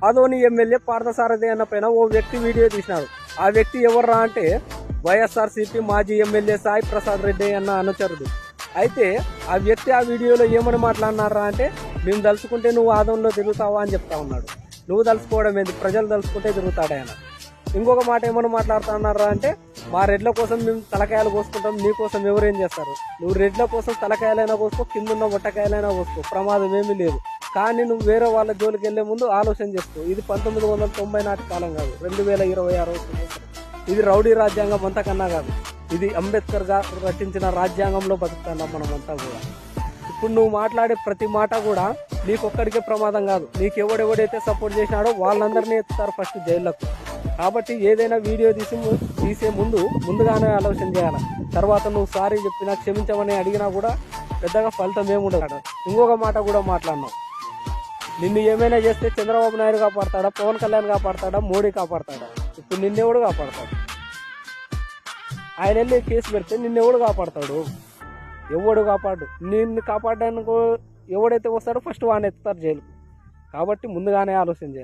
Adoni MLA Parthasarathi అన్న పైన ఓ వ్యక్తి వీడియో తీసినాడు. ఆ వ్యక్తి ఎవర్రా అంటే వైఎస్ఆర్సీపీ మాజీ ఎమ్మెల్యే సాయి ప్రసాద్ రెడ్డి అన్న అనుచరుడు. అయితే ఆ వ్యక్తి ఆ వీడియోలో ఏమని మాట్లాడినారా అంటే, మేము తలుచుకుంటే నువ్వు ఆదంలో తిరుగుతావా అని చెప్తా ఉన్నాడు. నువ్వు తలుచుకోవడం ఏంది, ప్రజలు తలుచుకుంటే తిరుగుతాడే ఆయన. ఇంకొక మాట ఏమని మాట్లాడుతున్నారా అంటే, మా రెడ్ల కోసం మేము తలకాయలు కోసుకుంటాం, నీ కోసం ఎవరేం చేస్తారు, నువ్వు రెడ్ల కోసం తలకాయలైనా కోసుకో, కిందున్న బొట్టకాయలైనా కోసుకో, ప్రమాదం ఏమీ లేదు. కానీ నువ్వు వేరే వాళ్ళ జోలికి వెళ్లే ముందు ఆలోచన చేసుకో. ఇది 1990 నాటి కాలం కాదు, 2026 సంవత్సరం. ఇది రౌడీ రాజ్యాంగం అంతకన్నా కాదు. ఇది అంబేద్కర్ గారు రచించిన రాజ్యాంగంలో బతుకుతున్నాం మనమంతా కూడా. ఇప్పుడు నువ్వు మాట్లాడే ప్రతి మాట కూడా నీకొక్కడికే ప్రమాదం కాదు, నీకు ఎవడెవడైతే సపోర్ట్ చేసినాడో వాళ్ళందరినీ ఎత్తుతారు ఫస్ట్ జైల్లోకి. కాబట్టి ఏదైనా వీడియో తీసే ముందుగానే ఆలోచన చేయాలి. తర్వాత నువ్వు సారీ చెప్పినా క్షమించమని అడిగినా కూడా పెద్దగా ఫలితం ఏముండదు. ఇంకొక మాట కూడా మాట్లాడినావు, నిన్ను ఏమైనా చేస్తే చంద్రబాబు నాయుడు కాపాడతాడా, పవన్ కళ్యాణ్ కాపాడతాడా, మోడీ కాపాడతాడా? ఇప్పుడు నిన్నెవడు కాపాడతాడు? ఆయన వెళ్ళి కేసు పెడితే నిన్నెవడు కాపాడతాడు? ఎవడు కాపాడు? నిన్ను కాపాడడానికి ఎవడైతే వస్తాడో ఫస్ట్ వాడిని ఎత్తుతారు జైలు. కాబట్టి ముందుగానే ఆలోచన చేయాలి.